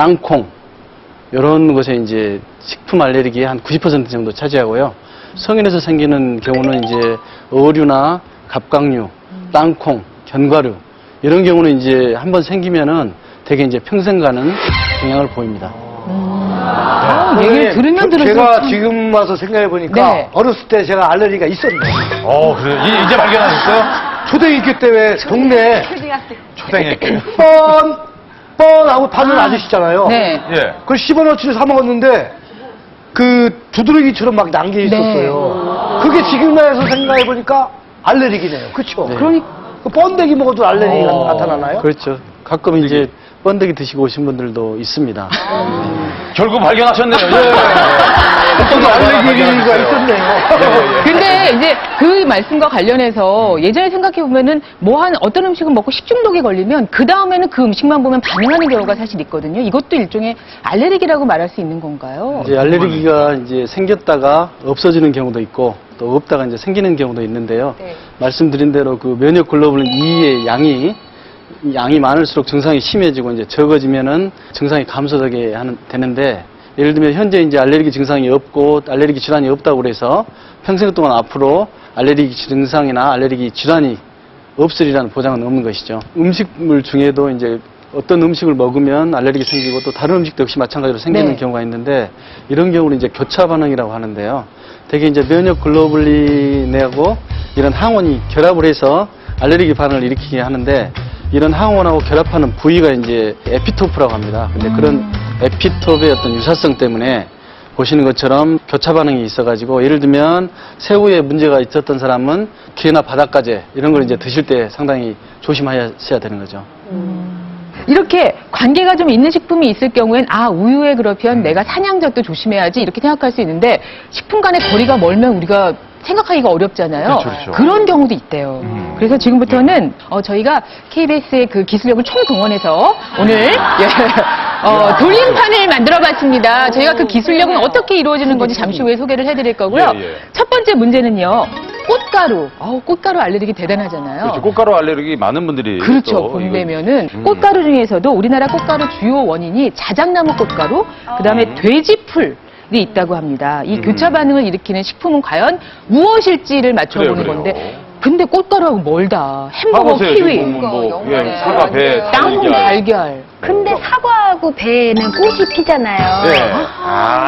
땅콩 이런 것에 이제 식품 알레르기의 한 90% 정도 차지하고요. 성인에서 생기는 경우는 이제 어류나 갑각류, 땅콩, 견과류 이런 경우는 이제 한번 생기면은 되게 이제 평생 가는 경향을 보입니다. 얘기를 들으면 들을수록 제가 지금 와서 생각해 보니까 네. 어렸을 때 제가 알레르기가 있었네요. 그래요? 이제 발견하셨어요? 초등학교 때 왜 동네에 초등학교. 뻔하고 파는 아저씨잖아요. 네. 예. 그걸 10원어치를 사 먹었는데 그 두드러기처럼 막 난 게 있었어요. 그게 지금 와서 생각해 보니까 알레르기네요. 그렇죠? 네. 그러니까 그 번데기 먹어도 알레르기가 나타나나요? 그렇죠. 가끔 이제 번데기 드시고 오신 분들도 있습니다. 결국 발견하셨네요. 알레르기가 있었네요. 근데 이제 그 말씀과 관련해서 예전에 생각해보면은 어떤 음식을 먹고 식중독에 걸리면 그 다음에는 그 음식만 보면 반응하는 경우가 사실 있거든요. 이것도 일종의 알레르기라고 말할 수 있는 건가요? 이제 알레르기가 이제 생겼다가 없어지는 경우도 있고 또 없다가 이제 생기는 경우도 있는데요. 네. 말씀드린 대로 그 면역 글로불린 E의 양이 많을수록 증상이 심해지고 이제 적어지면은 증상이 감소되게 되는데 예를 들면 현재 이제 알레르기 증상이 없고 알레르기 질환이 없다고 그래서 평생 동안 앞으로 알레르기 증상이나 알레르기 질환이 없으리라는 보장은 없는 것이죠. 음식물 중에도 이제 어떤 음식을 먹으면 알레르기 생기고 또 다른 음식도 역시 마찬가지로 생기는 네. 경우가 있는데 이런 경우는 이제 교차 반응이라고 하는데요. 대개 이제 면역 글로불린하고 이런 항원이 결합을 해서 알레르기 반응을 일으키게 하는데 이런 항원하고 결합하는 부위가 이제 에피토프라고 합니다. 근데 그런 에피톱의 어떤 유사성 때문에 보시는 것처럼 교차 반응이 있어가지고 예를 들면 새우에 문제가 있었던 사람은 게나 바닷가재 이런 걸 이제 드실 때 상당히 조심하셔야 되는 거죠. 이렇게 관계가 좀 있는 식품이 있을 경우엔 우유에 그러면 내가 산양젓도 조심해야지 이렇게 생각할 수 있는데 식품 간의 거리가 멀면 우리가 생각하기가 어렵잖아요. 그렇죠. 그런 경우도 있대요. 그래서 지금부터는 저희가 KBS의 그 기술력을 총동원해서 오늘 돌림판을 만들어봤습니다. 저희가 그 기술력은 어떻게 이루어지는 건지 잠시 후에 소개를 해드릴 거고요. 예, 예. 첫 번째 문제는요. 꽃가루. 꽃가루 알레르기 대단하잖아요. 그렇죠. 꽃가루 알레르기 많은 분들이. 그렇죠. 또 봄 이거- 되면은 꽃가루 중에서도 우리나라 꽃가루 주요 원인이 자작나무 꽃가루, 그다음에 돼지풀. 이 있다고 합니다. 이 교차 반응을 일으키는 식품은 과연 무엇일지를 맞춰보는 그래요. 건데 근데 꽃가루하고 멀다. 햄버거, 봐보세요. 키위, 지금 사과, 배, 땅콩, 달걀. 근데 사과하고 배에는 꽃이 피잖아요. 네.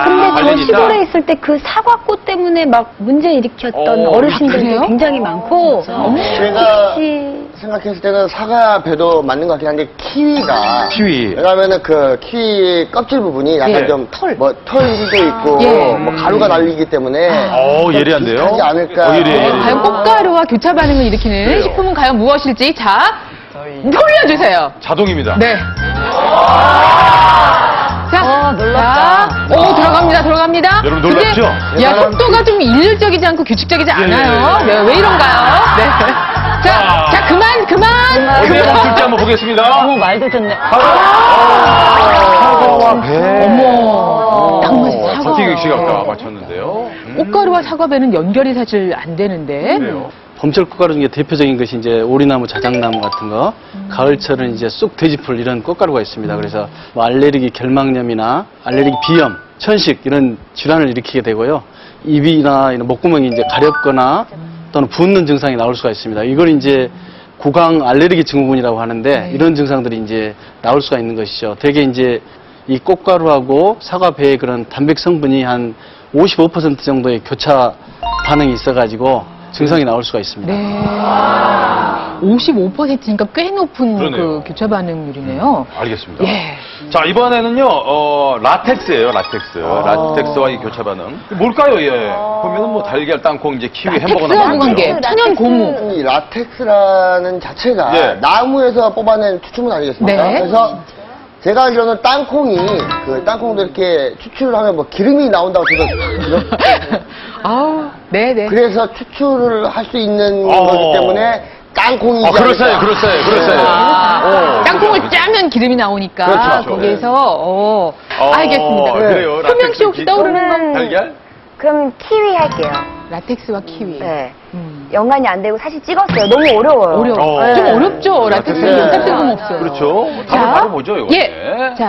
근데 저 관련이 있다? 시골에 있을 때 그 사과꽃 때문에 막 문제 일으켰던 어르신들도 그래요? 굉장히 많고. 제가 혹시 생각했을 때는 사과 배도 맞는 것 같긴 한데 키위가 키위. 왜냐면은 그 키위 껍질 부분이 약간 예, 좀 털. 뭐 털도 있고 예. 뭐 가루가 날리기 때문에 좀 예리한데요? 비슷하지 않을까. 예리해. 과연 꽃가루와 교차 반응을 일으키는 그래요. 식품은 과연 무엇일지 돌려주세요. 자동입니다. 네. 자, 놀랍다. 들어갑니다. 여러분 놀랍죠? 속도가 좀 일률적이지 않고 규칙적이지 않아요. 네, 왜 이런가요? 네. 자, 그만. 어디에 맞출지 한번 보겠습니다. 말도 좋네. 사과와 배. 어머. 딱 맞아, 사과. 박태규 씨가 아까 맞췄는데요. 꽃가루와 사과배는 연결이 사실 안 되는데. 그래요. 봄철 꽃가루 중에 대표적인 것이 이제 오리나무, 자작나무 같은 거, 가을철은 이제 쑥, 돼지풀 이런 꽃가루가 있습니다. 그래서 뭐 알레르기 결막염이나 알레르기 비염, 천식 이런 질환을 일으키게 되고요. 입이나 이런 목구멍이 이제 가렵거나 또는 붓는 증상이 나올 수가 있습니다. 이걸 이제 구강 알레르기 증후군이라고 하는데 이런 증상들이 이제 나올 수가 있는 것이죠. 대개 이제 이 꽃가루하고 사과배의 그런 단백 성분이 한 55% 정도의 교차 반응이 있어가지고 증상이 나올 수가 있습니다. 네. 55%니까 꽤 높은 그러네요. 그 교차 반응률이네요. 알겠습니다. 예. 자, 이번에는요, 라텍스예요, 라텍스. 라텍스와 이 교차 반응. 뭘까요, 예? 보면은 뭐 달걀, 땅콩, 이제 키위, 햄버거나 텍스하고 많은데요. 관계, 천연 고무. 이 라텍스라는 자체가 예. 나무에서 뽑아낸 추출물 아니겠습니까? 네. 그래서 제가 알기로는 땅콩이 그 땅콩도 이렇게 추출을 하면 뭐 기름이 나온다고 제가 네네. 그래서 추출을 할 수 있는 거기 때문에 땅콩이지 그럴싸해요. 땅콩을 짜면 기름이 나오니까 그렇죠. 거기에서 알겠습니다. 그래요. 효명 씨 혹시 떠오르는 거? 달걀? 그럼 키위 할게요. 라텍스와 키위. 네. 연관이 안 되고 사실 찍었어요. 너무 어려워요. 어려워. 네. 좀 어렵죠. 라텍스는 연습 뜬금 없어요. 그렇죠. 자, 답을 바로 보죠, 이거. 예. 자,